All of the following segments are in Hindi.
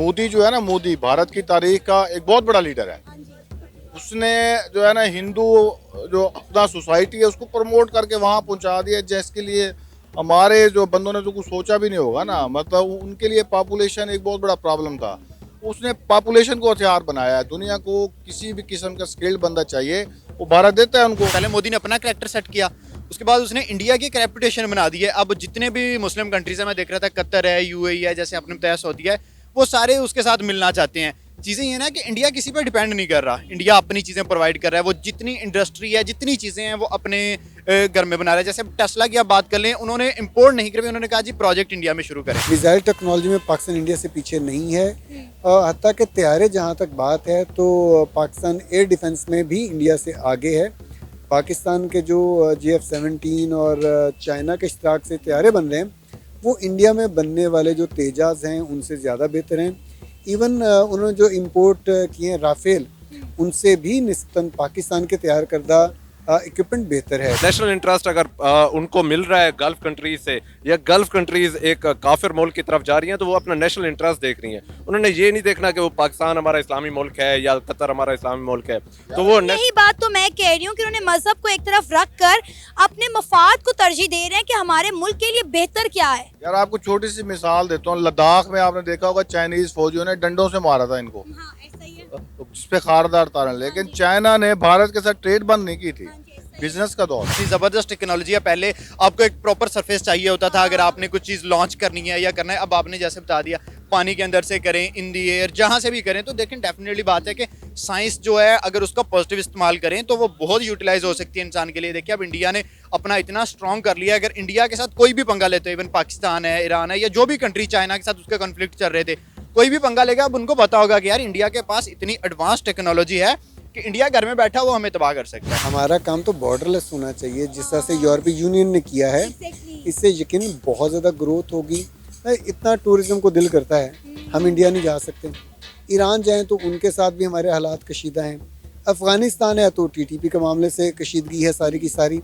मोदी जो है ना, मोदी भारत की तारीख का एक बहुत बड़ा लीडर है। उसने जो है ना हिंदू जो अपना सोसाइटी है उसको प्रमोट करके वहाँ पहुँचा दिया, जिसके लिए हमारे जो बंदों ने तो कुछ सोचा भी नहीं होगा ना। मतलब उनके लिए पॉपुलेशन एक बहुत बड़ा प्रॉब्लम था। उसने पॉपुलेशन को हथियार बनाया है। दुनिया को किसी भी किस्म का स्किल्ड बंदा चाहिए, वो भारत देता है उनको। पहले मोदी ने अपना करेक्टर सेट किया, उसके बाद उसने इंडिया की एक रेपुटेशन बना दी है। अब जितने भी मुस्लिम कंट्रीज है, मैं देख रहा था कतर है, यूएई है, जैसे आपने बताया सऊदी है, वो सारे उसके साथ मिलना चाहते हैं। चीज़ें ये ना कि इंडिया किसी पर डिपेंड नहीं कर रहा, इंडिया अपनी चीज़ें प्रोवाइड कर रहा है। वो जितनी इंडस्ट्री है, जितनी चीज़ें हैं, वो अपने घर में बना रहा है। जैसे टेस्ला की आप बात कर लें, उन्होंने इंपोर्ट नहीं करी, उन्होंने कहा जी प्रोजेक्ट इंडिया में शुरू करें। मिसाइल टेक्नोलॉजी में पाकिस्तान इंडिया से पीछे नहीं है। हत्ता कि तैयारे जहाँ तक बात है तो पाकिस्तान एयर डिफेंस में भी इंडिया से आगे है। पाकिस्तान के जो JF-17 और चाइना के इश्तराक से तैयारे बन रहे हैं, वो इंडिया में बनने वाले जो तेजाज हैं उनसे ज़्यादा बेहतर हैं। इवन उन्होंने जो इंपोर्ट किए हैं राफेल, उनसे भी निस्बतन पाकिस्तान के तैयार करदा इक्विपमेंट बेहतर है। नेशनल इंटरेस्ट अगर उनको मिल रहा है गल्फ कंट्रीज से, या गल्फ कंट्रीज एक काफिर मुल्क की तरफ जा रही हैं, तो वो अपना नेशनल इंटरेस्ट देख रही हैं। उन्होंने ये नहीं देखना कि वो पाकिस्तान हमारा इस्लामी मुल्क है या कतर हमारा इस्लामी मुल्क है। तो वो यही बात तो मैं कह रही हूँ कि उन्होंने मजहब को एक तरफ रख कर अपने मफाद को तरजीह दे रहे हैं कि हमारे मुल्क के लिए बेहतर क्या है। यार आपको छोटी सी मिसाल देता हूँ, लद्दाख में आपने देखा होगा चाइनीज फौजियों ने डंडों से मारा था इनको, हाँ, ऐसा ही है। जिस पे खारदार तारन। लेकिन चाइना ने भारत के साथ ट्रेड बंद नहीं की थी, बिजनेस का दौर। इतनी ज़बरदस्त टेक्नोलॉजी है। पहले आपको एक प्रॉपर सरफेस चाहिए होता था अगर आपने कुछ चीज़ लॉन्च करनी है या करना है। अब आपने जैसे बता दिया, पानी के अंदर से करें, इन दी एयर, जहाँ से भी करें। तो देखें, डेफिनेटली बात है कि साइंस जो है अगर उसका पॉजिटिव इस्तेमाल करें तो वो बहुत यूटिलाइज हो सकती है इंसान के लिए। देखिए अब इंडिया ने अपना इतना स्ट्रॉन्ग कर लिया है, अगर इंडिया के साथ कोई भी पंगा लेते हो, इवन पाकिस्तान है, ईरान है, या जो भी कंट्री, चाइना के साथ उसके कॉन्फ्लिक्ट चल रहे थे, कोई भी पंगा लेगा, अब उनको पता होगा कि यार इंडिया के पास इतनी एडवांस टेक्नोलॉजी है कि इंडिया घर में बैठा वो हमें तबाह कर सकता है। हमारा काम तो बॉर्डरलेस होना चाहिए, जिस तरह से यूरोपीय यूनियन ने किया है। इससे यकीनन बहुत ज़्यादा ग्रोथ होगी। इतना टूरिज्म को दिल करता है, हम इंडिया नहीं जा सकते। ईरान जाएं तो उनके साथ भी हमारे हालात कशीदा हैं। अफ़गानिस्तान है तो TTP के मामले से कशीदगी है सारी की सारी।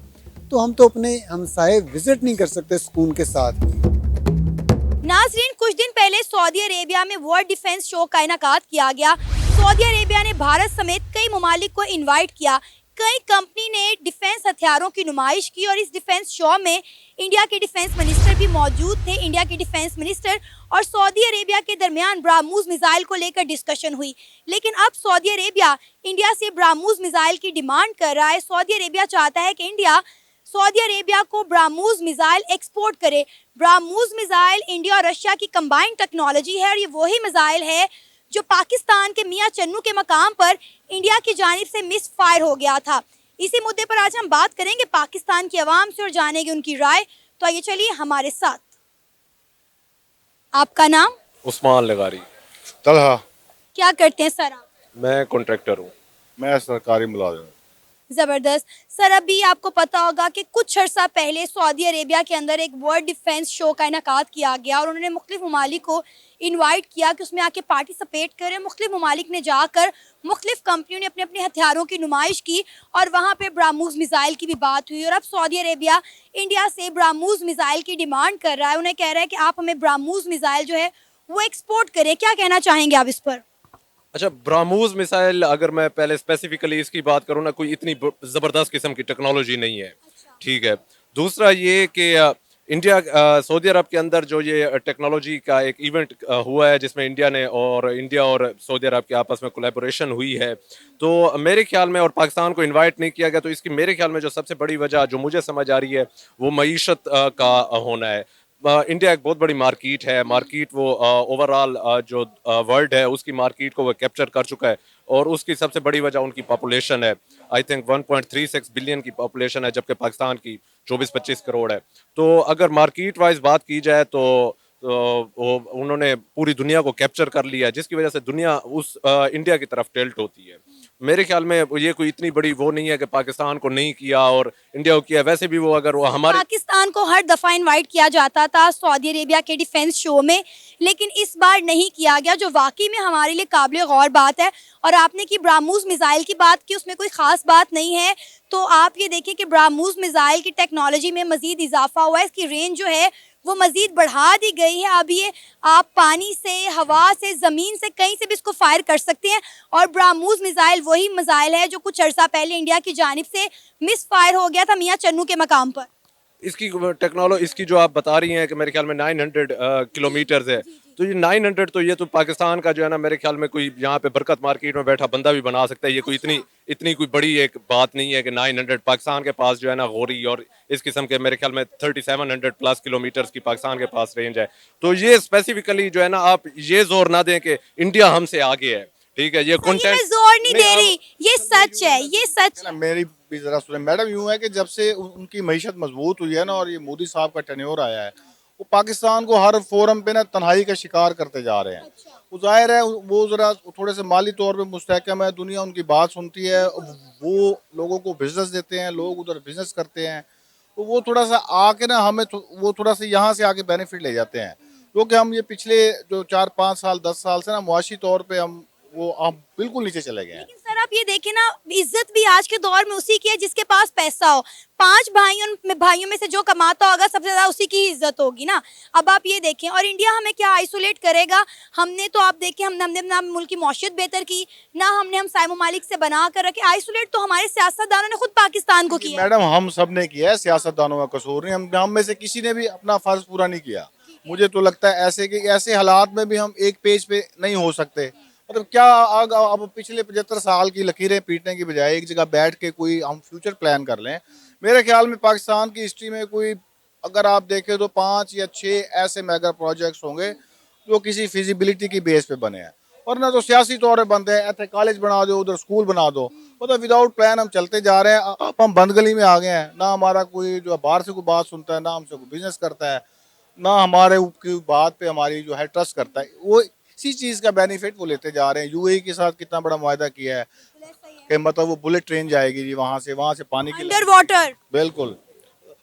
तो हम तो अपने हमसाए विज़िट नहीं कर सकते सुकून के साथ। नाजरीन, कुछ दिन पहले सऊदी अरेबिया में वर्ल्ड डिफेंस शो का इनेकाद किया गया। सऊदी अरेबिया ने भारत समेत कई ममालिक को इनवाइट किया। कई कंपनी ने डिफेंस हथियारों की नुमाइश की और इस डिफेंस शो में इंडिया के डिफेंस मिनिस्टर भी मौजूद थे। इंडिया के डिफेंस मिनिस्टर और सऊदी अरेबिया के दरमियान ब्राह्मोस मिसाइल को लेकर डिस्कशन हुई। लेकिन अब सऊदी अरेबिया इंडिया से ब्राह्मोस मिसाइल की डिमांड कर रहा है। सऊदी अरेबिया चाहता है कि इंडिया सऊदी अरेबिया को ब्राह्मोस मिसाइल एक्सपोर्ट करे। ब्राह्मोस मिसाइल इंडिया और रशिया की कंबाइंड टेक्नोलॉजी है और ये वही मिसाइल है जो पाकिस्तान के मियां चन्नू के मकाम पर इंडिया की जानिब से मिस फायर हो गया था। इसी मुद्दे पर आज हम बात करेंगे पाकिस्तान की आवाम से और जानेंगे उनकी राय। तो आइए चलिए हमारे साथ। आपका नाम? उस्मान लगारी। तलहा। क्या करते हैं सर आप? मैं कॉन्ट्रैक्टर हूँ। मैं सरकारी मुलाजिम। ज़बरदस्त सर, अभी आपको पता होगा कि कुछ अर्सा पहले सऊदी अरेबिया के अंदर एक वर्ल्ड डिफेंस शो का इनेकाद किया गया और उन्होंने मुख्तलिफ ममालिक को इनवाइट किया कि उसमें आके पार्टिसिपेट करें। मुख्तलिफ ममालिक ने जाकर मुख्तलिफ कंपनियों ने अपने अपने हथियारों की नुमाइश की और वहाँ पे ब्राह्मोस मिसाइल की भी बात हुई। और अब सऊदी अरेबिया इंडिया से ब्राह्मोस मिसाइल की डिमांड कर रहा है। उन्हें कह रहा है कि आप हमें ब्राह्मोस मिसाइल जो है वो एक्सपोर्ट करें। क्या कहना चाहेंगे आप इस पर? अच्छा, ब्राह्मोस मिसाइल अगर मैं पहले स्पेसिफिकली इसकी बात करूँ ना, कोई इतनी ज़बरदस्त किस्म की टेक्नोलॉजी नहीं है। ठीक है। दूसरा ये कि इंडिया सऊदी अरब के अंदर जो ये टेक्नोलॉजी का एक इवेंट हुआ है जिसमें इंडिया और सऊदी अरब के आपस में कोलैबोरेशन हुई है, तो मेरे ख्याल में, और पाकिस्तान को इनवाइट नहीं किया गया, तो इसकी मेरे ख्याल में जो सबसे बड़ी वजह जो मुझे समझ आ रही है वो मईशत का होना है। इंडिया एक बहुत बड़ी मार्केट है। मार्केट वो ओवरऑल जो वर्ल्ड है उसकी मार्केट को वो कैप्चर कर चुका है, और उसकी सबसे बड़ी वजह उनकी पॉपुलेशन है। आई थिंक 1.36 बिलियन की पॉपुलेशन है, जबकि पाकिस्तान की 24-25 करोड़ है। तो अगर मार्केट वाइज बात की जाए तो उन्होंने पूरी दुनिया को कैप्चर कर लिया है, जिसकी वजह से दुनिया उस इंडिया की तरफ टिल्ट होती है। मेरे ख्याल में ये कोई इतनी बड़ी वो नहीं है कि पाकिस्तान को नहीं किया और इंडिया को किया। वैसे भी वो अगर वो हमारे पाकिस्तान को हर दफ़ा इनवाइट किया जाता था सऊदी अरेबिया के डिफेंस शो में, लेकिन इस बार नहीं किया गया, जो वाकई में हमारे लिए काबिल गौर बात है। और आपने की ब्राह्मोस मिसाइल की बात की, उसमें कोई ख़ास बात नहीं है। तो आप ये देखिए कि ब्राह्मोस मिसाइल की टेक्नोलॉजी में मज़ीद इजाफा हुआ है। इसकी रेंज जो है वो मजीद बढ़ा दी गई है। अब ये आप पानी से, हवा से, ज़मीन से, कहीं से भी इसको फायर कर सकते हैं। और ब्राह्मोस मिसाइल वही मिसाइल है जो कुछ अर्सा पहले इंडिया की जानिब से मिस फायर हो गया था मियाँ चन्नू के मकाम पर। इसकी टेक्नोलॉजी, इसकी जो आप बता रही हैं कि मेरे ख्याल में 900 किलोमीटर्स है, तो ये 900 तो ये तो पाकिस्तान का जो है ना, मेरे ख्याल में कोई यहाँ पे बरकत मार्केट में बैठा बंदा भी बना सकता है। ये कोई इतनी इतनी कोई बड़ी एक बात नहीं है कि 900 पाकिस्तान के पास जो है ना गोरी और इस किस्म के मेरे ख्याल में 3700 प्लस किलोमीटर्स की पाकिस्तान के पास रेंज है। तो ये स्पेसिफिकली जो है ना, आप ये जोर ना दें कि इंडिया हमसे आगे है, ठीक है। ये मैं कंटेंट जोर नहीं दे रही, ये सच है, ये सच ना है। मेरी भी जरा सुने मैडम। यूं है कि जब से उनकी मईशत मजबूत हुई है ना, और ये मोदी साहब का टेन्योर आया है, वो पाकिस्तान को हर फोरम पे ना तन्हाई का शिकार करते जा रहे हैं। वो जाहिर है वो जरा थोड़े से माली तौर पे मुस्तहकम है, दुनिया उनकी बात सुनती है, वो लोगों को बिजनेस देते हैं, लोग उधर बिजनेस करते हैं। तो वो थोड़ा सा आके ना हमें वो थोड़ा सा यहाँ से आके बेनिफिट ले जाते हैं, क्योंकि हम ये पिछले जो 4-5 साल 10 साल से ना मुआशी तौर पे हम बिल्कुल नीचे चले गए हैं। लेकिन सर आप ये देखें ना, इज्जत भी आज के दौर में उसी की है जिसके पास पैसा हो। 5 भाइयों में से जो कमाता होगा सबसे ज्यादा उसी की इज्जत होगी ना। अब आप ये देखें, और इंडिया हमें क्या आइसोलेट करेगा? हमने तो आप देखें, हमने ना मुल्क की मौशियत बेहतर की, ना हमने हम साय ममालिक से बना कर रखे। आइसोलेट तो हमारे सियासतदानों ने खुद पाकिस्तान को किया है। मैडम हम सब ने किया है, सियासतदानों का कसूर नहीं। हम में से किसी ने भी अपना फर्ज पूरा नहीं किया। मुझे तो लगता है ऐसे हालात में भी हम एक पेज पे नहीं हो सकते। मतलब क्या अब पिछले 75 साल की लकीरें पीटने की बजाय एक जगह बैठ के कोई हम फ्यूचर प्लान कर लें। मेरे ख्याल में पाकिस्तान की हिस्ट्री में कोई, अगर आप देखें तो 5 या 6 ऐसे मेगा प्रोजेक्ट्स होंगे जो किसी फिजिबिलिटी की बेस पे बने हैं, और ना तो सियासी तौर पर बनते हैं। ऐसे कॉलेज बना दो, उधर स्कूल बना दो, मतलब विदाउट प्लान हम चलते जा रहे हैं। अब हम बंद गली में आ गए हैं, ना हमारा कोई जो बाहर से कोई बात सुनता है, ना हमसे कोई बिजनेस करता है, ना हमारे की बात पे हमारी जो है ट्रस्ट करता है। वो इसी चीज़ का बेनिफिट वो लेते जा रहे हैं। यूएई के साथ कितना बड़ा मुआहदा किया है कि मतलब वो बुलेट ट्रेन जाएगी जी, वहाँ से पानी की अंडर वाटर। बिल्कुल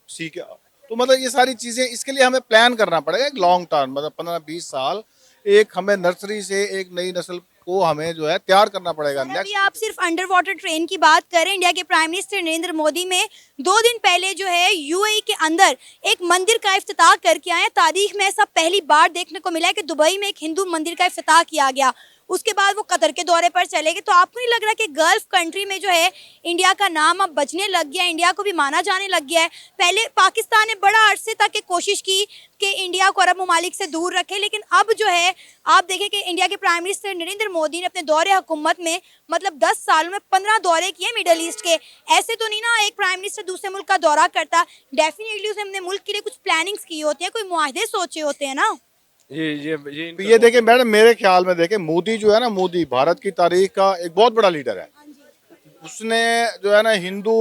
सीख। तो मतलब ये सारी चीज़ें, इसके लिए हमें प्लान करना पड़ेगा एक लॉन्ग टर्म, मतलब 15-20 साल। एक हमें नर्सरी से एक नई नस्ल को हमें जो है तैयार करना पड़ेगा। अभी आप सिर्फ अंडर वाटर ट्रेन की बात करें, इंडिया के प्राइम मिनिस्टर नरेंद्र मोदी में 2 दिन पहले जो है यूएई के अंदर एक मंदिर का इफ्तिताह करके आए। तारीख में ऐसा पहली बार देखने को मिला है कि दुबई में एक हिंदू मंदिर का इफ्तिताह किया गया। उसके बाद वो कतर के दौरे पर चले गए। तो आपको नहीं लग रहा कि गल्फ कंट्री में जो है इंडिया का नाम अब बजने लग गया है, इंडिया को भी माना जाने लग गया है? पहले पाकिस्तान ने बड़ा अरसे तक एक कोशिश की कि इंडिया को अरब ममालिक से दूर रखे, लेकिन अब जो है आप देखें कि इंडिया के प्राइम मिनिस्टर नरेंद्र मोदी ने अपने दौरे हुकूमत में मतलब 10 सालों में 15 दौरे किए मिडल ईस्ट के। ऐसे तो नहीं ना एक प्राइम मिनिस्टर दूसरे मुल्क का दौरा करता, डेफिनेटली उसने अपने मुल्क के लिए कुछ प्लानिंग्स की होती है, कोई मुआहदे सोचे होते हैं ना। ये देखिए मैडम, मेरे ख्याल में देखें, मोदी जो है ना, मोदी भारत की तारीख का एक बहुत बड़ा लीडर है। उसने जो है ना हिंदू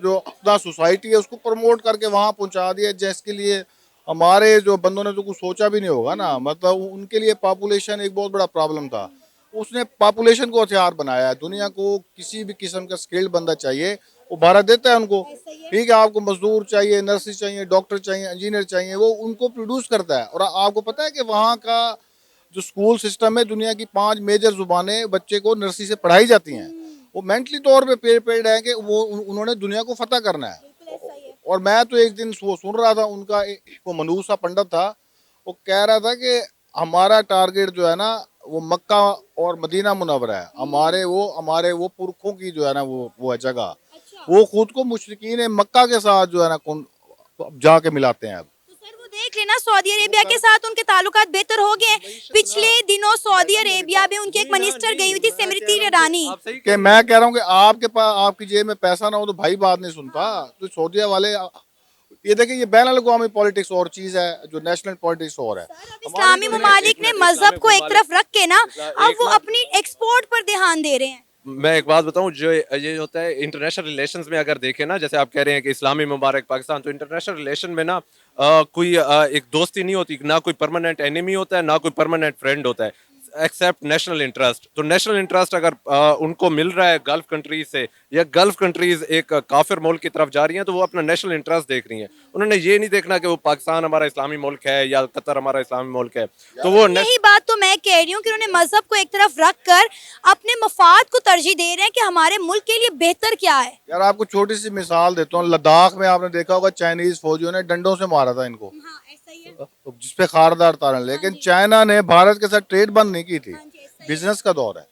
जो अपना सोसाइटी है उसको प्रमोट करके वहाँ पहुँचा दिया, जिसके लिए हमारे जो बंदों ने तो कुछ सोचा भी नहीं होगा ना। मतलब उनके लिए पॉपुलेशन एक बहुत बड़ा प्रॉब्लम था। उसने पॉपुलेशन को हथियार बनाया है। दुनिया को किसी भी किस्म का स्किल्ड बंदा चाहिए, वो भारत देता है उनको। ठीक है, आपको मजदूर चाहिए, नर्सेज चाहिए, डॉक्टर चाहिए, इंजीनियर चाहिए, वो उनको प्रोड्यूस करता है। और आपको पता है कि वहाँ का जो स्कूल सिस्टम है, दुनिया की 5 मेजर जुबानें बच्चे को नर्सरी से पढ़ाई जाती हैं। वो मेंटली तौर पे प्रिपेयर्ड है कि वो उन्होंने दुनिया को फतह करना है। और मैं तो एक दिन वो सुन रहा था, उनका वो मनूस सा पंडित था, वो कह रहा था कि हमारा टारगेट जो है ना वो मक्का और मदीना मुनव्वरा है। हमारे वो पुरखों की जो है ना वो है जगह। वो खुद को मुशरिकीन मक्का के साथ जो है ना जाके मिलाते हैं। अब तो सर वो देख लेना, सऊदी अरेबिया के साथ उनके ताल्लुकात बेहतर हो गए। पिछले दिनों सऊदी अरेबिया में उनकी एक मिनिस्टर गई हुई थी, स्मृति ईरानी। कि मैं कह रहा हूँ कि आपके पास आपकी जेब में पैसा ना हो तो भाई बात नहीं सुनता। तो सऊदीया वाले, ये देखिए, ये बैन अल-अक़वामी पॉलिटिक्स और चीज है, जो नेशनल पॉलिटिक्स और है। इस्लामी ममालिक ने मजहब को एक तरफ रख के ना अब वो अपनी एक्सपोर्ट पर ध्यान दे रहे हैं। मैं एक बात बताऊं, जो ये होता है इंटरनेशनल रिलेशंस में, अगर देखें ना, जैसे आप कह रहे हैं कि इस्लामी मुबारक पाकिस्तान, तो इंटरनेशनल रिलेशन में ना कोई एक दोस्ती नहीं होती, ना कोई परमानेंट एनिमी होता है, ना कोई परमानेंट फ्रेंड होता है, एक्सेप्ट नेशनल इंटरेस्ट। तो नेशनल इंटरेस्ट अगर उनको मिल रहा है गल्फ कंट्रीज से, या गल्फ कंट्रीज एक काफिर मुल्क की तरफ जा रही हैं, तो वो अपना नेशनल इंटरेस्ट देख रही हैं। उन्होंने ये नहीं देखना कि वो पाकिस्तान हमारा इस्लामी मुल्क है या कतर हमारा इस्लामी मुल्क है। तो वो यही बात तो मैं कह रही हूँ कि उन्होंने मजहब को एक तरफ रख कर अपने मफाद को तरजीह दे रहे हैं कि हमारे मुल्क के लिए बेहतर क्या है। यार आपको छोटी सी मिसाल देता हूँ, लद्दाख में आपने देखा होगा चाइनीज फौजियों ने डंडों से मारा था इनको। सही है। जिसपे खारदार तारे, लेकिन चाइना ने भारत के साथ ट्रेड बंद नहीं की थी, हाँ जी, सही है। बिजनेस का दौर है।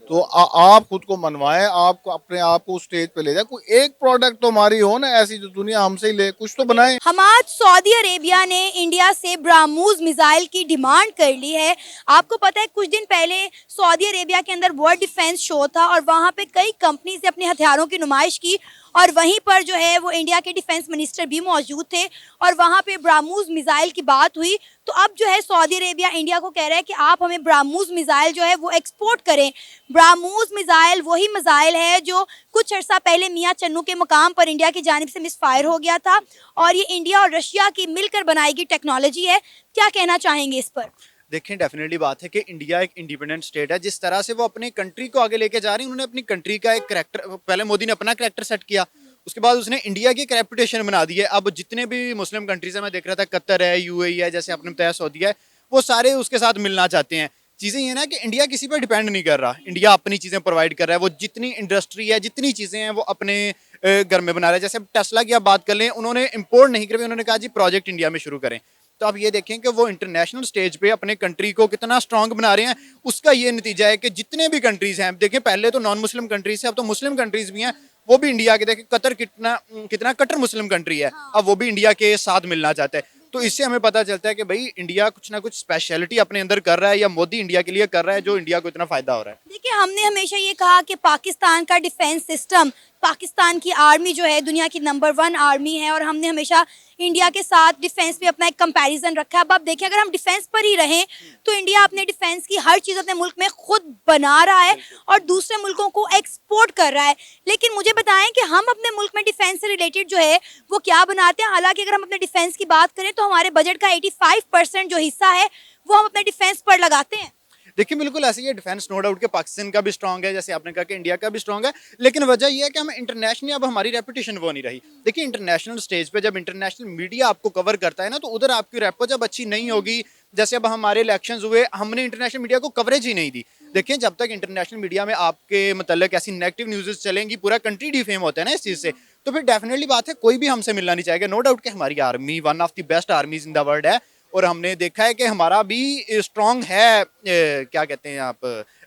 तो आप खुद को मनवाएं, आपको अपने आप को स्टेज पे ले जाए, कोई एक प्रोडक्ट तो हमारी हो ना ऐसी जो दुनिया हमसे ही ले, कुछ तो बनाए। हमाद सऊदी अरेबिया ने इंडिया से ब्राह्मोस मिसाइल की डिमांड कर ली है। आपको पता है कुछ दिन पहले सऊदी अरेबिया के अंदर वर्ल्ड डिफेंस शो था और वहाँ पे कई कंपनीज ने अपने हथियारों की नुमाइश की और वहीं पर जो है वो इंडिया के डिफेंस मिनिस्टर भी मौजूद थे और वहाँ पे ब्राह्मोस मिसाइल की बात हुई। तो अब जो है सऊदी अरेबिया इंडिया को कह रहा है कि आप हमें ब्राह्मोस मिसाइल जो है वो एक्सपोर्ट करें। ब्राह्मोस मिसाइल वही मिसाइल है जो कुछ अर्सा पहले मियाँ चन्नू के मुकाम पर इंडिया की जानिब से मिसफायर हो गया था और ये इंडिया और रशिया की मिलकर बनाई गई टेक्नोलॉजी है। क्या कहना चाहेंगे इस पर? देखें, डेफिनेटली बात है कि इंडिया एक इंडिपेंडेंट स्टेट है। जिस तरह से वो अपनी कंट्री को आगे लेके जा रही है, उन्होंने अपनी कंट्री का एक करैक्टर, पहले मोदी ने अपना करैक्टर सेट किया, उसके बाद उसने इंडिया की एक रेपुटेशन बना दी है। अब जितने भी मुस्लिम कंट्रीज है, मैं देख रहा था कतर है, यूएई है, जैसे आपने बताया सऊदी है, वो सारे उसके साथ मिलना चाहते हैं। चीज़ें ये ना कि इंडिया किसी पर डिपेंड नहीं कर रहा, इंडिया अपनी चीज़ें प्रोवाइड कर रहा है। वो जितनी इंडस्ट्री है, जितनी चीज़ें हैं, वो अपने घर में बना रहा है। जैसे टेस्ला की आप बात कर लें, उन्होंने इंपोर्ट नहीं करी, उन्होंने कहा जी प्रोजेक्ट इंडिया में शुरू करें। तो आप ये देखें कि वो इंटरनेशनल स्टेज पे अपने कंट्री को कितना स्ट्रांग बना रहे हैं। उसका ये नतीजा है कि जितने भी कंट्रीज हैं, देखें पहले तो नॉन मुस्लिम कंट्रीज है, अब तो मुस्लिम कंट्रीज भी हैं, वो भी इंडिया के, देखें कतर कितना कितना कट्टर मुस्लिम कंट्री है, अब वो भी इंडिया के साथ मिलना चाहता है। तो इससे हमें पता चलता है कि भाई इंडिया कुछ ना कुछ स्पेशलिटी अपने अंदर कर रहा है, या मोदी इंडिया के लिए कर रहा है, जो इंडिया को इतना फायदा हो रहा है। देखिए, हमने हमेशा ये कहा कि पाकिस्तान का डिफेंस सिस्टम, पाकिस्तान की आर्मी जो है दुनिया की नंबर 1 आर्मी है और हमने हमेशा इंडिया के साथ डिफेंस में अपना एक कंपैरिजन रखा है। अब आप देखिए, अगर हम डिफेंस पर ही रहें तो इंडिया अपने डिफेंस की हर चीज़ अपने मुल्क में खुद बना रहा है और दूसरे मुल्कों को एक्सपोर्ट कर रहा है। लेकिन मुझे बताएं कि हम अपने मुल्क में डिफेंस से रिलेटेड जो है वो क्या बनाते हैं। हालांकि अगर हम अपने डिफेंस की बात करें तो हमारे बजट का 85% जो हिस्सा है वो हम अपने डिफेंस पर लगाते हैं। देखिए, बिल्कुल ऐसे ही है। डिफेंस नो डाउट के पाकिस्तान का भी स्ट्रांग है, जैसे आपने कहा कि इंडिया का भी स्ट्रांग है, लेकिन वजह यह है कि हम इंटरनेशनली, अब हमारी रेपुटेशन वो नहीं रही। देखिए, इंटरनेशनल स्टेज पे जब इंटरनेशनल मीडिया आपको कवर करता है ना, तो उधर आपकी रेपो जब अच्छी नहीं होगी, जैसे अब हमारे इलेक्शंस हुए, हमने इंटरनेशनल मीडिया को कवरेज ही नहीं दी। देखिए, जब तक इंटरनेशनल मीडिया में आपके मतलब ऐसी नेगेटिव न्यूज़ चलेंगी, पूरा कंट्री डिफेम होता है ना इस चीज़ से, तो फिर डेफिनेटली बात है कोई भी हमसे मिलना नहीं चाहेगा। नो डाउट कि हमारी army one of the best आर्मीज in the world है और हमने देखा है कि हमारा भी स्ट्रांग है, क्या कहते हैं आप,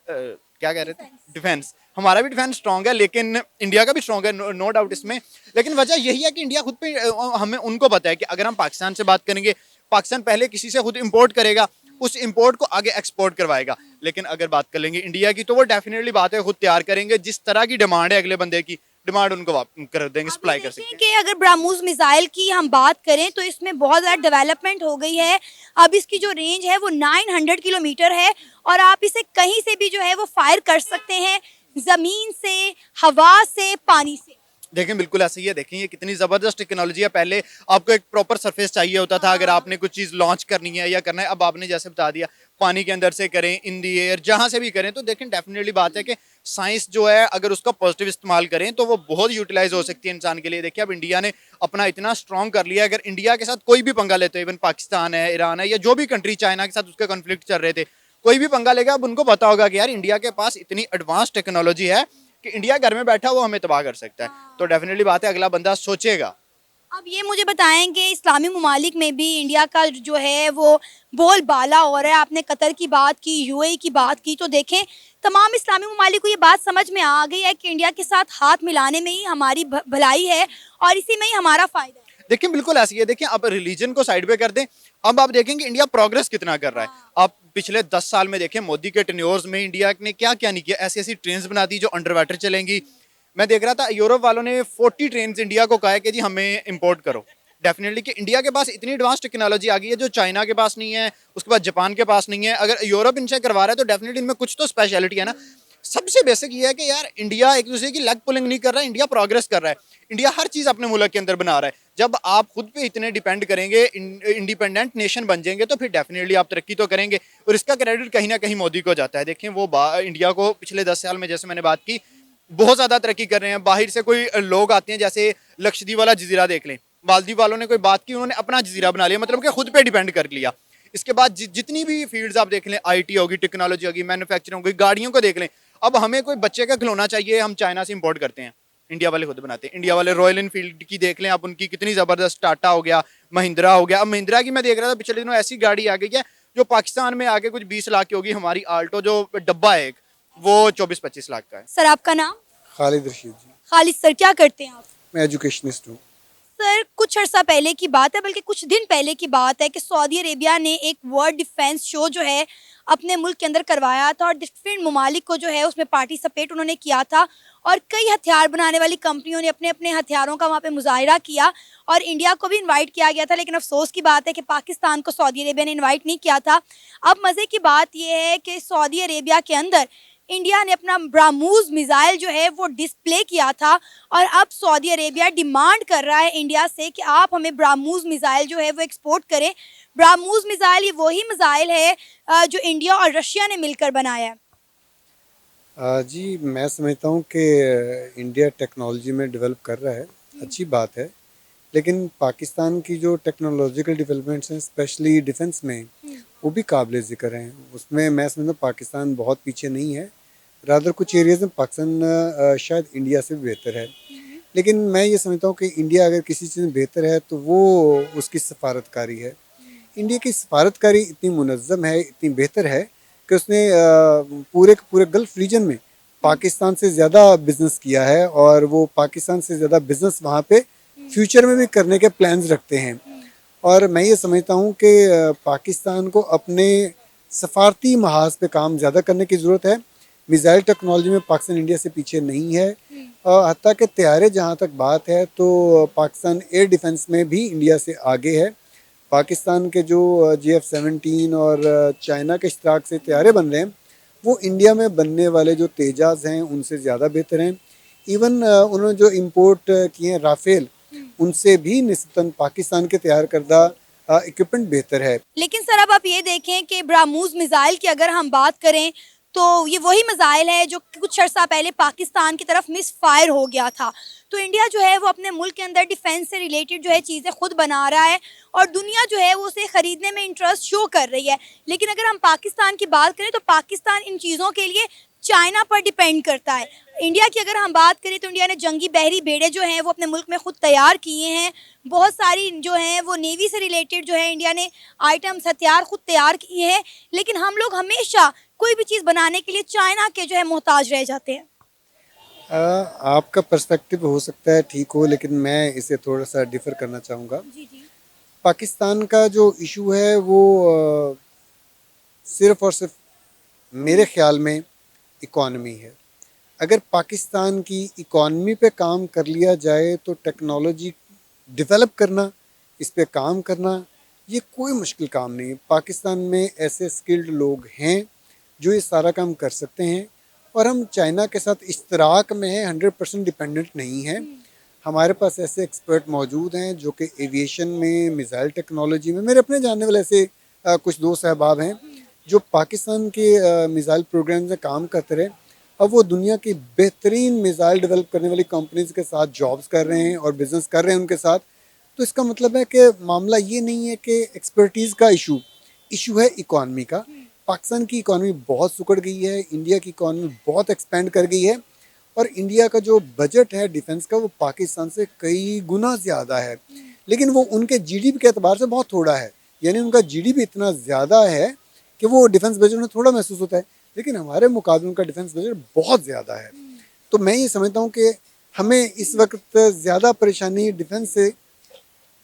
क्या कह रहे थे, डिफेंस, हमारा भी डिफेंस स्ट्रांग है, लेकिन इंडिया का भी स्ट्रांग है, नो डाउट इसमें। लेकिन वजह यही है कि इंडिया खुद पे, हमें उनको पता है कि अगर हम पाकिस्तान से बात करेंगे, पाकिस्तान पहले किसी से खुद इंपोर्ट करेगा, उस इंपोर्ट को आगे एक्सपोर्ट करवाएगा। लेकिन अगर बात कर लेंगे इंडिया की, तो वो डेफिनेटली बात है खुद तैयार करेंगे, जिस तरह की डिमांड है अगले बंदे की, डिमांड उनको कर देंगे, सप्लाई कर सकते हैं। कि अगर ब्राह्मोस मिसाइल की हम बात करें तो इसमें बहुत ज़्यादा डेवलपमेंट हो गई है। अब इसकी जो रेंज है वो 900 किलोमीटर है और आप इसे कहीं से भी जो है वो फायर कर सकते हैं, ज़मीन से, हवा से, पानी से। देखें, बिल्कुल ऐसे ही है। देखें, ये कितनी ज़बरदस्त टेक्नोलॉजी है। पहले आपको एक प्रॉपर सरफेस चाहिए होता था अगर आपने कुछ चीज़ लॉन्च करनी है या करना है। अब आपने जैसे बता दिया, पानी के अंदर से करें, इन दी एयर, जहाँ से भी करें। तो देखें, डेफिनेटली बात है कि साइंस जो है अगर उसका पॉजिटिव इस्तेमाल करें तो वो बहुत यूटिलाइज हो सकती है इंसान के लिए। देखिए, अब इंडिया ने अपना इतना स्ट्रॉन्ग कर लिया है, अगर इंडिया के साथ कोई भी पंगा लेते हो, इवन पाकिस्तान है, ईरान है, या जो भी कंट्री, चाइना के साथ उसका कॉन्फ्लिक्ट चल रहे थे, कोई भी पंगा लेगा, अब उनको पता होगा कि यार इंडिया के पास इतनी एडवांस टेक्नोलॉजी है कि इंडिया घर में बैठा वो हमें तबाह कर सकता है। तो डेफिनेटली बात है अगला बंदा सोचेगा। अब ये मुझे बताएं कि इस्लामी ममालिक में भी इंडिया का जो है वो बोलबाला हो रहा है। आपने कतर की बात की, यूएई की बात की, तो देखें तमाम इस्लामी ममालिक को ये बात समझ में आ गई है कि इंडिया के साथ हाथ मिलाने में ही हमारी भलाई है और इसी में ही हमारा फ़ायदा है। देखिए, बिल्कुल ऐसी है। देखिए, अब रिलीजन को साइड पे कर दें, अब आप देखेंगे इंडिया प्रोग्रेस कितना कर रहा है। आप पिछले 10 साल में देखें, मोदी के टेन्योर्स में इंडिया ने क्या क्या नहीं किया। ऐसी ऐसी ट्रेन्स बना दी जो अंडर वाटर चलेंगी। मैं देख रहा था यूरोप वालों ने 40 ट्रेन्स इंडिया को कहा है कि जी हमें इंपोर्ट करो। डेफिनेटली कि इंडिया के पास इतनी एडवांस टेक्नोलॉजी आ गई है जो चाइना के पास नहीं है, उसके बाद जापान के पास नहीं है। अगर यूरोप इनसे करवा रहा है तो डेफिनेटली इनमें कुछ तो स्पेशलिटी है ना। सबसे बेसिक ये है कि यार इंडिया एक दूसरे की लेग पुलिंग नहीं कर रहा है, इंडिया प्रोग्रेस कर रहा है। इंडिया हर चीज़ अपने मुल्क के अंदर बना रहा है। जब आप खुद पे इतने डिपेंड करेंगे, इंडिपेंडेंट नेशन बन जाएंगे, तो फिर डेफिनेटली आप तरक्की तो करेंगे और इसका क्रेडिट कहीं ना कहीं मोदी को जाता है। देखें, वो इंडिया को पिछले 10 साल में, जैसे मैंने बात की, बहुत ज़्यादा तरक्की कर रहे हैं। बाहर से कोई लोग आते हैं, जैसे लक्षद्वीप वाला जजीरा देख लें, मालदीव वालों ने कोई बात की, उन्होंने अपना जजीरा बना लिया, मतलब कि खुद पे डिपेंड कर लिया। इसके बाद जितनी भी फील्ड्स आप देख लें, आईटी होगी, टेक्नोलॉजी होगी, मैन्युफैक्चरिंग होगी, गाड़ियों को देख लें। अब हमें कोई बच्चे का खिलौना चाहिए, हम चाइना से इंपोर्ट करते हैं। इंडिया वाले खुद बनाते हैं। इंडिया वाले रॉयल इनफील्ड की देख लें आप, उनकी कितनी जबरदस्त, टाटा हो गया, महिंद्रा हो गया। अब महिंद्रा की मैं देख रहा था पिछले दिनों, ऐसी गाड़ी आ गई है जो पाकिस्तान में आके कुछ 20 लाख की होगी। हमारी आल्टो जो डब्बा है एक, वो 24-25 लाख का है। सर आपका नाम? खालिद रशीद जी। खालिद सर, क्या करते हैं आप? मैं एजुकेशनिस्ट हूँ। सर कुछ अर्सा पहले की बात है, बल्कि कुछ दिन पहले की बात है कि सऊदी अरेबिया ने एक वर्ल्ड डिफेंस शो जो है अपने मुल्क के अंदर करवाया था और डिफरेंट ममालिक को जो है उसमें पार्टिसिपेट उन्होंने किया था और कई हथियार बनाने वाली कंपनियों ने अपने अपने हथियारों का वहाँ पे मुजाहिरा किया और इंडिया को भी इनवाइट किया गया था। लेकिन अफसोस की बात है कि पाकिस्तान को सऊदी अरेबिया ने इनवाइट नहीं किया था। अब मज़े की बात यह है कि सऊदी अरेबिया के अंदर इंडिया ने अपना ब्राह्मोस मिसाइल जो है वो डिस्प्ले किया था और अब सऊदी अरेबिया डिमांड कर रहा है इंडिया से कि आप हमें ब्राह्मोस मिसाइल जो है वो एक्सपोर्ट करें। ब्राह्मोस मिसाइल ये वही मिसाइल है जो इंडिया और रशिया ने मिलकर बनाया है। जी, मैं समझता हूँ कि इंडिया टेक्नोलॉजी में डेवलप कर रहा है, अच्छी बात है, लेकिन पाकिस्तान की जो टेक्नोलॉजिकल डेवलपमेंट्स हैं स्पेशली डिफेंस में, वो भी काबिल ज़िक्र हैं। उसमें मैं समझता हूँ पाकिस्तान बहुत पीछे नहीं है, रादर कुछ एरियाज़ में पाकिस्तान शायद इंडिया से भी बेहतर है। लेकिन मैं ये समझता हूँ कि इंडिया अगर किसी चीज़ में बेहतर है तो वो उसकी सफारतकारी है। इंडिया की सफारतकारी इतनी मुनज़्ज़म है, इतनी बेहतर है कि उसने पूरे के पूरे गल्फ़ रीजन में पाकिस्तान से ज़्यादा बिज़नेस किया है और वो पाकिस्तान से ज़्यादा बिज़नेस वहाँ पे फ्यूचर में भी करने के प्लान्स रखते हैं। और मैं ये समझता हूँ कि पाकिस्तान को अपने सफारती महाज पे काम ज़्यादा करने की ज़रूरत है। मिसाइल टेक्नोलॉजी में पाकिस्तान इंडिया से पीछे नहीं है। हत्ता कि तैयारे जहाँ तक बात है तो पाकिस्तान एयर डिफेंस में भी इंडिया से आगे है। पाकिस्तान के जो JF-17 और चाइना के इश्तराक से तैयारे बन रहे हैं वो इंडिया में बनने वाले जो तेजाज़ हैं उनसे ज़्यादा बेहतर हैं। इवन उन्होंने जो इंपोर्ट किए हैं राफेल, उनसे भी निस्बतन पाकिस्तान के तैयार करदा इक्विपमेंट बेहतर है। लेकिन सर अब आप ये देखें कि ब्राह्मोस मिसाइल की अगर हम बात करें तो ये वही मिसाइल है जो कुछ अर्सा पहले पाकिस्तान की तरफ मिस फायर हो गया था। तो इंडिया जो है वो अपने मुल्क के अंदर डिफेंस से रिलेटेड जो है चीज़ें खुद बना रहा है और दुनिया जो है वो उसे ख़रीदने में इंटरेस्ट शो कर रही है। लेकिन अगर हम पाकिस्तान की बात करें तो पाकिस्तान इन चीज़ों के लिए चाइना पर डिपेंड करता है। इंडिया की अगर हम बात करें तो इंडिया ने जंगी बहरी बेड़े जो हैं वो अपने मुल्क में खुद तैयार किए हैं। बहुत सारी जो हैं वो नेवी से रिलेटेड जो है इंडिया ने आइटम्स हथियार खुद तैयार किए हैं। लेकिन हम लोग हमेशा कोई भी चीज़ बनाने के लिए चाइना के जो है मोहताज रह जाते हैं। आपका पर्सपेक्टिव हो सकता है ठीक हो, लेकिन मैं इसे थोड़ा सा डिफ़र करना चाहूँगा। जी जी। पाकिस्तान का जो इशू है वो सिर्फ़ और सिर्फ मेरे ख़्याल में इकॉनमी है। अगर पाकिस्तान की इकॉनमी पे काम कर लिया जाए तो टेक्नोलॉजी डेवलप करना, इस पे काम करना, ये कोई मुश्किल काम नहीं है। पाकिस्तान में ऐसे स्किल्ड लोग हैं जो ये सारा काम कर सकते हैं और हम चाइना के साथ इश्तराक में हैं, 100% डिपेंडेंट नहीं हैं। हमारे पास ऐसे एक्सपर्ट मौजूद हैं जो कि एविएशन में, मिसाइल टेक्नोलॉजी में, मेरे अपने जानने वाले ऐसे कुछ दोस्त अहबाब हैं जो पाकिस्तान के मिसाइल प्रोग्राम में काम करते रहे। अब वो दुनिया की बेहतरीन मिसाइल डेवलप करने वाली कंपनीज के साथ जॉब्स कर रहे हैं और बिज़नेस कर रहे हैं उनके साथ। तो इसका मतलब है कि मामला ये नहीं है कि एक्सपर्टीज़ का इशू है इकॉनमी का। पाकिस्तान की इकॉनमी बहुत सुकड़ गई है, इंडिया की इकॉनमी बहुत एक्सपेंड कर गई है और इंडिया का जो बजट है डिफेंस का वो पाकिस्तान से कई गुना ज़्यादा है, लेकिन वो उनके जीडीपी के अतबार से बहुत थोड़ा है। यानी उनका जीडीपी इतना ज़्यादा है कि वो डिफेंस बजट में थोड़ा महसूस होता है, लेकिन हमारे मुकाबले उनका डिफेंस बजट बहुत ज़्यादा है। तो मैं ये समझता हूँ कि हमें इस वक्त ज़्यादा परेशानी डिफेंस से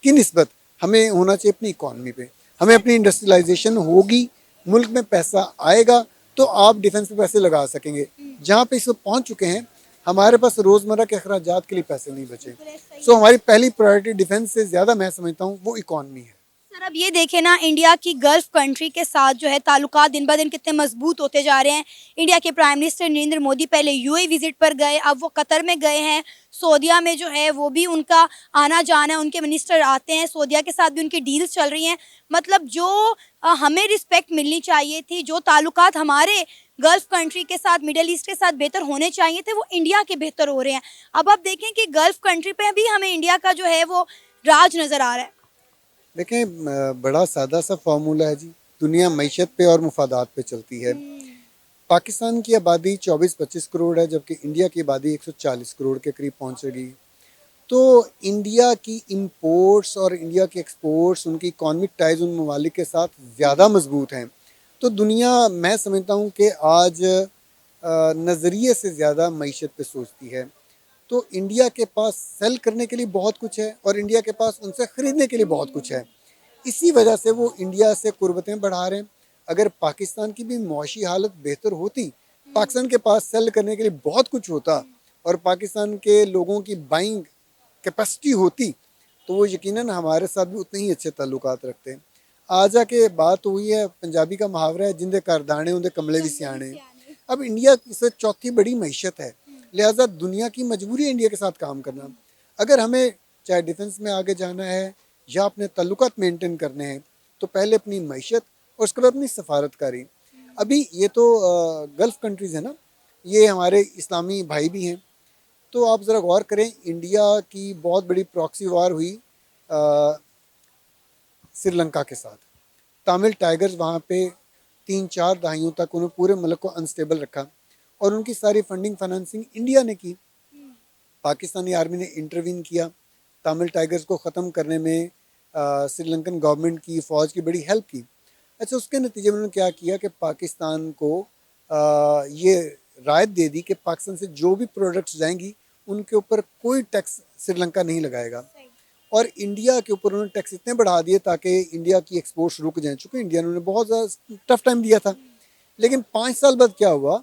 की निस्बत हमें होना चाहिए अपनी इकॉनमी पे। हमें अपनी इंडस्ट्रियलाइजेशन होगी, मुल्क में पैसा आएगा तो आप डिफेंस पे पैसे लगा सकेंगे। जहाँ पे इस वक्त पहुँच चुके हैं हमारे पास रोज़मर्रा के अखराजात के लिए पैसे नहीं बचे। सो हमारी पहली प्रायोरिटी डिफेंस से ज़्यादा मैं समझता हूँ वो इकॉनमी है। सर अब ये देखें ना, इंडिया की गल्फ कंट्री के साथ जो है ताल्लुकात दिन ब दिन कितने मजबूत होते जा रहे हैं। इंडिया के प्राइम मिनिस्टर नरेंद्र मोदी पहले यूएई विजिट पर गए, अब वो कतर में गए हैं। सऊदीया में जो है वो भी उनका आना जाना है, उनके मिनिस्टर आते हैं। सऊदीया के साथ भी उनकी डील्स चल रही हैं। मतलब जो हमें रिस्पेक्ट मिलनी चाहिए थी, जो ताल्लुकात हमारे गल्फ कंट्री के साथ, मिडल ईस्ट के साथ बेहतर होने चाहिए थे, वो इंडिया के बेहतर हो रहे हैं। अब आप देखें कि गल्फ कंट्री पे भी हमें इंडिया का जो है वो राज नज़र आ रहा है। देखें, बड़ा सादा सा फार्मूला है जी, दुनिया मईशत पे और मुफादात पे चलती है। पाकिस्तान की आबादी 24-25 करोड़ है, जबकि इंडिया की आबादी 140 करोड़ के करीब पहुंचेगी। तो इंडिया की इंपोर्ट्स और इंडिया के एक्सपोर्ट्स, उनकी इकॉनमिक टाइज उन ममालिक के साथ ज़्यादा मजबूत हैं। तो दुनिया, मैं समझता हूँ कि आज नज़रिए से ज़्यादा मईशत पे सोचती है। तो इंडिया के पास सेल करने के लिए बहुत कुछ है और इंडिया के पास उनसे ख़रीदने के लिए बहुत कुछ है। इसी वजह से वो इंडिया से कुर्बतें बढ़ा रहे हैं। अगर पाकिस्तान की भी मुआशी हालत बेहतर होती, पाकिस्तान के पास सेल करने के लिए बहुत कुछ होता और पाकिस्तान के लोगों की बाइंग कैपेसिटी होती, तो वो यकीनन हमारे साथ भी उतने ही अच्छे ताल्लुकात रखते हैं। आ जाके बात हुई है, पंजाबी का मुहावरा है, जिंदे कर दाने उनके कमले भी सियाने। अब इंडिया से चौथी बड़ी मईशत है, लिहाजा दुनिया की मजबूरी है इंडिया के साथ काम करना। अगर हमें चाहे डिफेंस में आगे जाना है या अपने ताल्लुकात मेंटेन करने हैं, तो पहले अपनी मईशत और उसके बाद अपनी सफारतकारी। अभी ये तो गल्फ़ कंट्रीज़ है ना, ये हमारे इस्लामी भाई भी हैं। तो आप ज़रा गौर करें, इंडिया की बहुत बड़ी प्रॉक्सी वार हुई श्रीलंका के साथ। तमिल टाइगर्स वहाँ पे 3-4 दहाइयों तक उन्होंने पूरे मुल्क को अनस्टेबल रखा और उनकी सारी फंडिंग फाइनेंसिंग इंडिया ने की। पाकिस्तानी आर्मी ने इंटरवीन किया, तमिल टाइगर्स को ख़त्म करने में श्रीलंकन गवर्नमेंट की फ़ौज की बड़ी हेल्प की। अच्छा, उसके नतीजे में उन्होंने क्या किया कि पाकिस्तान को ये रायत दे दी कि पाकिस्तान से जो भी प्रोडक्ट्स जाएंगी उनके ऊपर कोई टैक्स श्रीलंका नहीं लगाएगा। और इंडिया के ऊपर उन्होंने टैक्स इतने बढ़ा दिए ताकि इंडिया की एक्सपोर्ट्स रुक जाएं, चूँकि इंडिया ने उन्हें बहुत ज़्यादा टफ टाइम दिया था। लेकिन 5 साल बाद क्या हुआ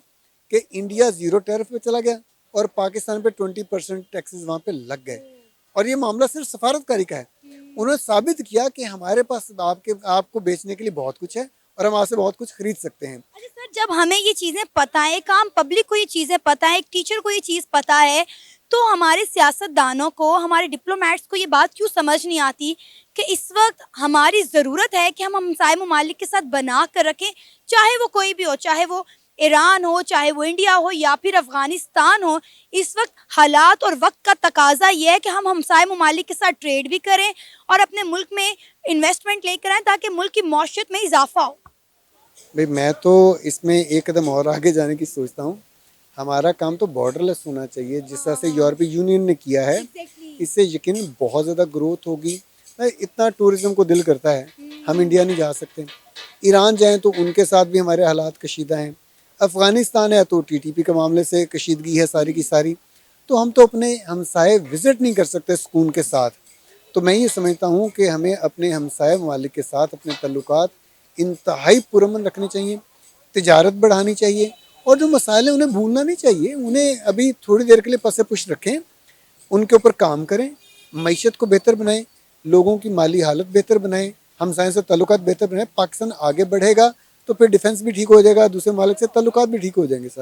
कि इंडिया ज़ीरो टैरिफ पे चला गया और पाकिस्तान पे 20% टैक्सेस वहाँ पे लग गए। और ये मामला सिर्फ सफारतकारी का है। उन्होंने साबित किया कि हमारे पास आपको बेचने के लिए बहुत कुछ है और हम आपसे बहुत कुछ खरीद सकते हैं। अच्छा सर, जब हमें ये चीज़ें पता है, एक आम पब्लिक को ये चीज़ें पता है, एक टीचर को ये चीज़ पता है, तो हमारे सियासतदानों को, हमारे डिप्लोमेट्स को ये बात क्यों समझ नहीं आती कि इस वक्त हमारी ज़रूरत है कि हम हमसाए ममालिक के साथ बना कर रखें, चाहे वो कोई भी हो, चाहे वो ईरान हो, चाहे वो इंडिया हो या फिर अफ़गानिस्तान हो। इस वक्त हालात और वक्त का तकाजा ये है कि हम हमसाए ममालिक के साथ ट्रेड भी करें और अपने मुल्क में इन्वेस्टमेंट लेकर आएँ ताकि मुल्क की मौशत में इजाफा हो। भाई, मैं तो इसमें एक कदम और आगे जाने की सोचता हूँ। हमारा काम तो बॉर्डरलेस होना चाहिए, जिस तरह से यूरोपीय यूनियन ने किया है। इससे यकीनन बहुत ज़्यादा ग्रोथ होगी। इतना टूरिज़्म को दिल करता है, हम इंडिया नहीं जा सकते। ईरान जाएं तो उनके साथ भी हमारे हालात कशीदा हैं। अफ़गानिस्तान है तो टीटीपी के मामले से कशीदगी है सारी की सारी। तो हम तो अपने हमसाए विज़िट नहीं कर सकते सुकून के साथ। तो मैं ये समझता हूँ कि हमें अपने हमसाए ममालिक के साथ अपने ताल्लुकात इंतहाई पुरअमन रखने चाहिए, तिजारत बढ़ानी चाहिए और जो मसाइल हैं उन्हें भूलना नहीं चाहिए। उन्हें अभी थोड़ी देर के लिए पसे पुश रखें, उनके ऊपर काम करें, मईशत को बेहतर बनाएं, लोगों की माली हालत बेहतर बनाएं, हमसायों से ताल्लुकात बेहतर बनाएं। पाकिस्तान आगे बढ़ेगा तो फिर डिफेंस भी ठीक हो जाएगा, दूसरे मालिक से ताल्लुकात भी ठीक हो जाएंगे सारे।